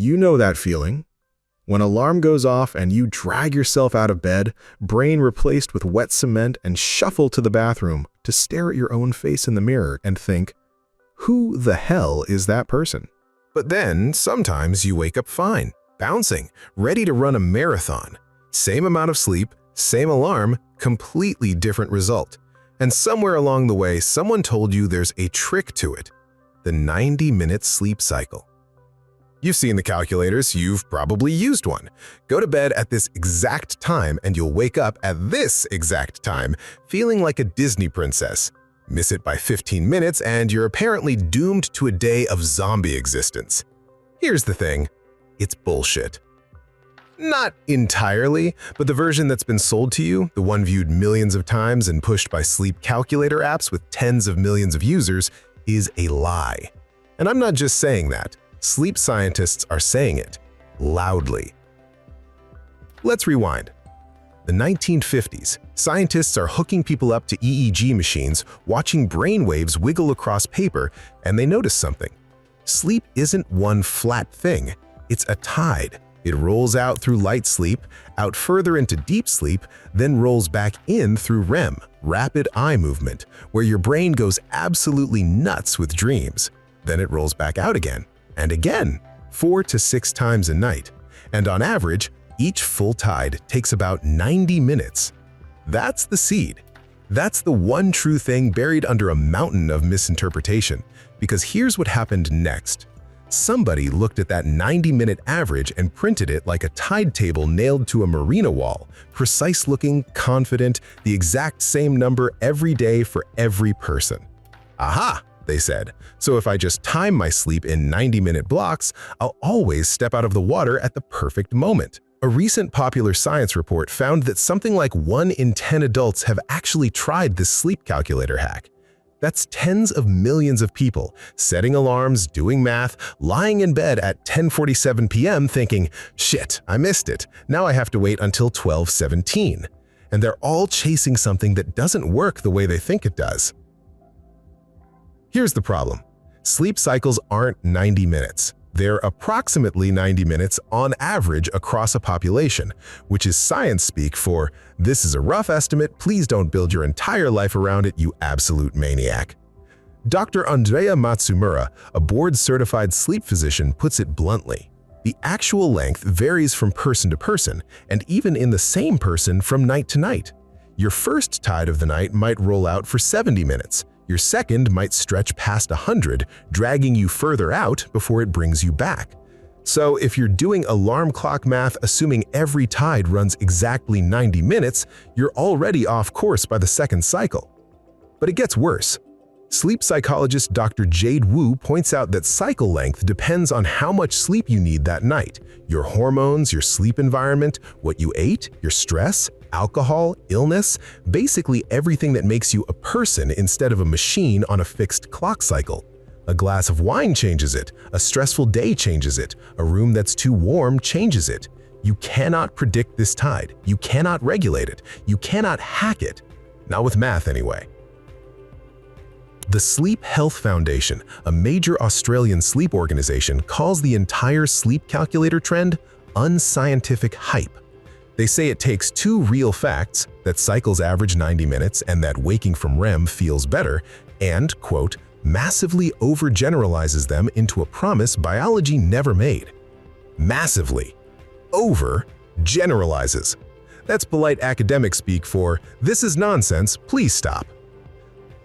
You know that feeling. When alarm goes off and you drag yourself out of bed, brain replaced with wet cement, and shuffle to the bathroom to stare at your own face in the mirror and think, who the hell is that person? But then, sometimes you wake up fine, bouncing, ready to run a marathon. Same amount of sleep, same alarm, completely different result. And somewhere along the way, someone told you there's a trick to it. The 90-minute sleep cycle. You've seen the calculators, you've probably used one. Go to bed at this exact time and you'll wake up at this exact time, feeling like a Disney princess. Miss it by 15 minutes and you're apparently doomed to a day of zombie existence. Here's the thing, it's bullshit. Not entirely, but the version that's been sold to you, the one viewed millions of times and pushed by sleep calculator apps with tens of millions of users, is a lie. And I'm not just saying that. Sleep scientists are saying it loudly. Let's rewind. The 1950s, scientists are hooking people up to EEG machines, watching brain waves wiggle across paper, and they notice something. Sleep isn't one flat thing, it's a tide. It rolls out through light sleep, out further into deep sleep, then rolls back in through REM, rapid eye movement, where your brain goes absolutely nuts with dreams. Then it rolls back out again. And again, 4 to 6 times a night. And on average, each full tide takes about 90 minutes. That's the seed. That's the one true thing buried under a mountain of misinterpretation. Because here's what happened next. Somebody looked at that 90-minute average and printed it like a tide table nailed to a marina wall. Precise-looking, confident, the exact same number every day for every person. Aha! They said, so if I just time my sleep in 90-minute blocks, I'll always step out of the water at the perfect moment. A recent Popular Science report found that something like 1 in 10 adults have actually tried this sleep calculator hack. That's tens of millions of people, setting alarms, doing math, lying in bed at 10:47 p.m. thinking, shit, I missed it, now I have to wait until 12:17. And they're all chasing something that doesn't work the way they think it does. Here's the problem. Sleep cycles aren't 90 minutes. They're approximately 90 minutes on average across a population, which is science speak for, this is a rough estimate, please don't build your entire life around it, you absolute maniac. Dr. Andrea Matsumura, a board-certified sleep physician, puts it bluntly. The actual length varies from person to person, and even in the same person from night to night. Your first tide of the night might roll out for 70 minutes. Your second might stretch past 100, dragging you further out before it brings you back. So if you're doing alarm clock math assuming every tide runs exactly 90 minutes, you're already off course by the second cycle. But it gets worse. Sleep psychologist Dr. Jade Wu points out that cycle length depends on how much sleep you need that night, your hormones, your sleep environment, what you ate, your stress, alcohol, illness, basically everything that makes you a person instead of a machine on a fixed clock cycle. A glass of wine changes it, a stressful day changes it, a room that's too warm changes it. You cannot predict this tide, you cannot regulate it, you cannot hack it. Not with math anyway. The Sleep Health Foundation, a major Australian sleep organization, calls the entire sleep calculator trend unscientific hype. They say it takes 2 real facts, that cycles average 90 minutes and that waking from REM feels better, and, quote, massively overgeneralizes them into a promise biology never made. Massively. Overgeneralizes. That's polite academic speak for, this is nonsense, please stop.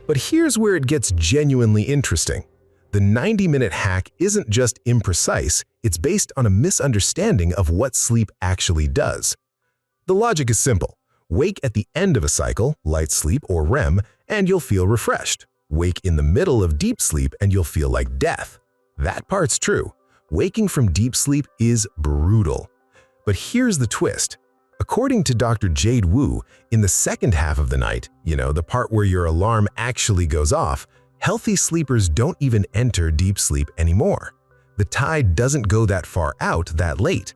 But here's where it gets genuinely interesting. The 90-minute hack isn't just imprecise, it's based on a misunderstanding of what sleep actually does. The logic is simple. Wake at the end of a cycle, light sleep or REM, and you'll feel refreshed. Wake in the middle of deep sleep and you'll feel like death. That part's true. Waking from deep sleep is brutal. But here's the twist. According to Dr. Jade Wu, in the second half of the night, the part where your alarm actually goes off, healthy sleepers don't even enter deep sleep anymore. The tide doesn't go that far out that late.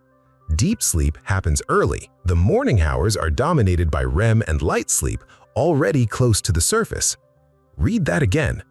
Deep sleep happens early. The morning hours are dominated by REM and light sleep, already close to the surface. Read that again.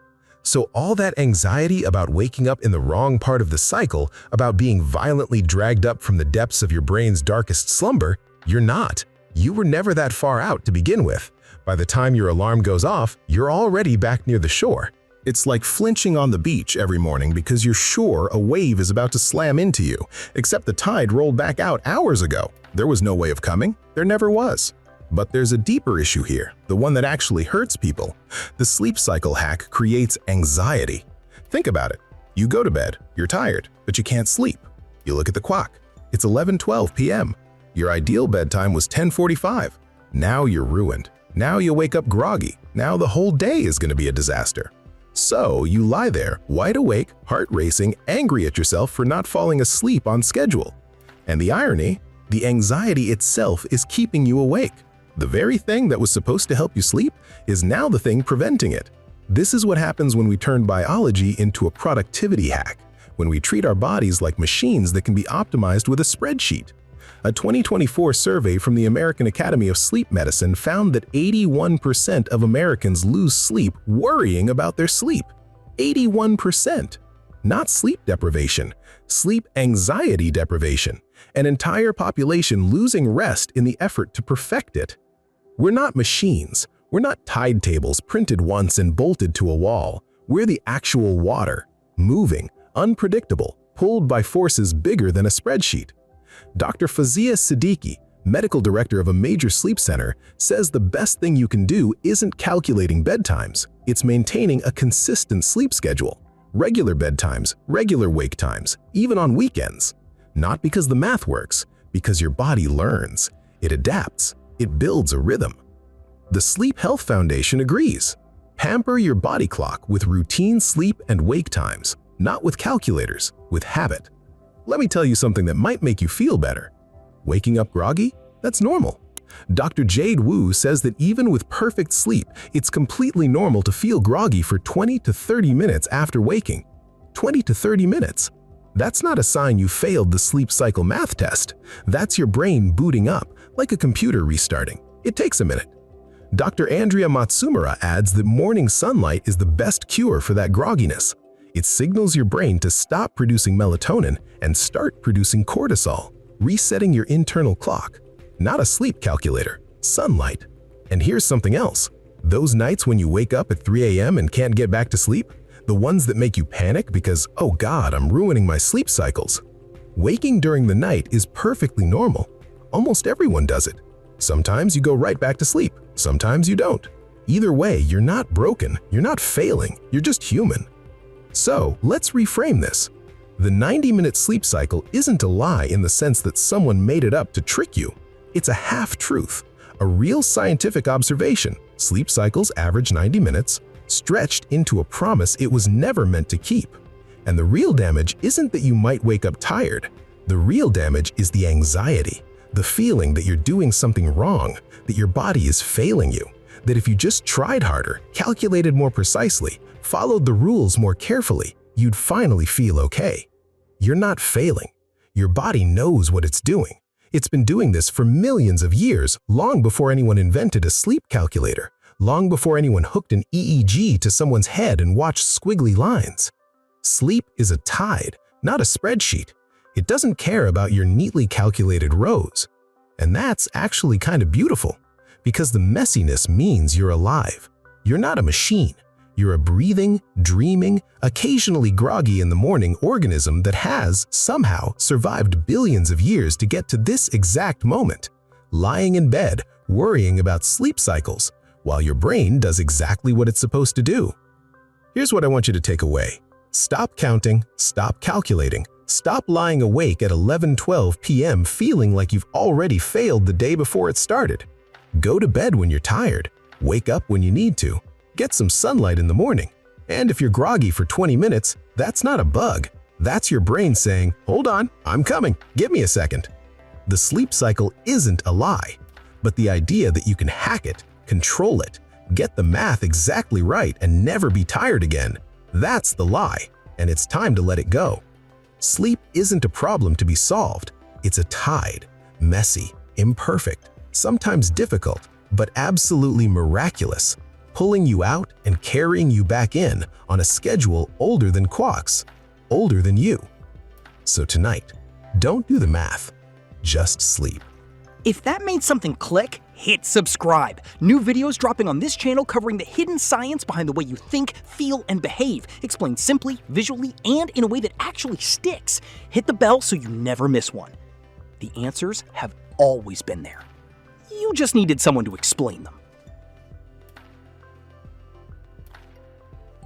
So all that anxiety about waking up in the wrong part of the cycle, about being violently dragged up from the depths of your brain's darkest slumber, you're not. You were never that far out to begin with. By the time your alarm goes off, you're already back near the shore. It's like flinching on the beach every morning because you're sure a wave is about to slam into you, except the tide rolled back out hours ago. There was no way of coming. There never was. But there's a deeper issue here, the one that actually hurts people. The sleep cycle hack creates anxiety. Think about it. You go to bed, you're tired, but you can't sleep. You look at the clock. It's 11:12 p.m. Your ideal bedtime was 10:45. Now you're ruined. Now you wake up groggy. Now the whole day is going to be a disaster. So you lie there, wide awake, heart racing, angry at yourself for not falling asleep on schedule. And the irony, the anxiety itself is keeping you awake. The very thing that was supposed to help you sleep is now the thing preventing it. This is what happens when we turn biology into a productivity hack, when we treat our bodies like machines that can be optimized with a spreadsheet. A 2024 survey from the American Academy of Sleep Medicine found that 81% of Americans lose sleep worrying about their sleep. 81%! Not sleep deprivation, sleep anxiety deprivation. An entire population losing rest in the effort to perfect it. We're not machines. We're not tide tables printed once and bolted to a wall. We're the actual water, moving, unpredictable, pulled by forces bigger than a spreadsheet. Dr. Fazia Siddiqui, medical director of a major sleep center, says the best thing you can do isn't calculating bedtimes. It's maintaining a consistent sleep schedule. Regular bedtimes, regular wake times, even on weekends. Not because the math works, because your body learns. It adapts. It builds a rhythm. The Sleep Health Foundation agrees. Pamper your body clock with routine sleep and wake times, not with calculators, with habit. Let me tell you something that might make you feel better. Waking up groggy? That's normal. Dr. Jade Wu says that even with perfect sleep, it's completely normal to feel groggy for 20 to 30 minutes after waking. 20 to 30 minutes. That's not a sign you failed the sleep cycle math test. That's your brain booting up, like a computer restarting. It takes a minute. Dr. Andrea Matsumura adds that morning sunlight is the best cure for that grogginess. It signals your brain to stop producing melatonin and start producing cortisol, resetting your internal clock. Not a sleep calculator, sunlight. And here's something else. Those nights when you wake up at 3 a.m. and can't get back to sleep, the ones that make you panic because, oh God, I'm ruining my sleep cycles. Waking during the night is perfectly normal. Almost everyone does it. Sometimes you go right back to sleep, sometimes you don't. Either way, you're not broken, you're not failing, you're just human. So let's reframe this. The 90-minute sleep cycle isn't a lie in the sense that someone made it up to trick you. It's a half-truth, a real scientific observation. Sleep cycles average 90 minutes, stretched into a promise it was never meant to keep. And the real damage isn't that you might wake up tired. The real damage is the anxiety, the feeling that you're doing something wrong, that your body is failing you, that if you just tried harder, calculated more precisely, followed the rules more carefully, you'd finally feel okay. You're not failing. Your body knows what it's doing. It's been doing this for millions of years, long before anyone invented a sleep calculator, long before anyone hooked an EEG to someone's head and watched squiggly lines. Sleep is a tide, not a spreadsheet. It doesn't care about your neatly calculated rows. And that's actually kind of beautiful, because the messiness means you're alive. You're not a machine. You're a breathing, dreaming, occasionally groggy in the morning organism that has, somehow, survived billions of years to get to this exact moment, lying in bed, worrying about sleep cycles, while your brain does exactly what it's supposed to do. Here's what I want you to take away. Stop counting, stop calculating, stop lying awake at 11:12 p.m. feeling like you've already failed the day before it started. Go to bed when you're tired, wake up when you need to, get some sunlight in the morning. And if you're groggy for 20 minutes, that's not a bug. That's your brain saying, hold on, I'm coming, give me a second. The sleep cycle isn't a lie, but the idea that you can hack it, control it, get the math exactly right and never be tired again, that's the lie, and it's time to let it go. Sleep isn't a problem to be solved. It's a tide, messy, imperfect, sometimes difficult, but absolutely miraculous. pulling you out and carrying you back in on a schedule older than clocks, older than you. So tonight, don't do the math, just sleep. If that made something click, hit subscribe. New videos dropping on this channel covering the hidden science behind the way you think, feel, and behave, explained simply, visually, and in a way that actually sticks. Hit the bell so you never miss one. The answers have always been there. You just needed someone to explain them.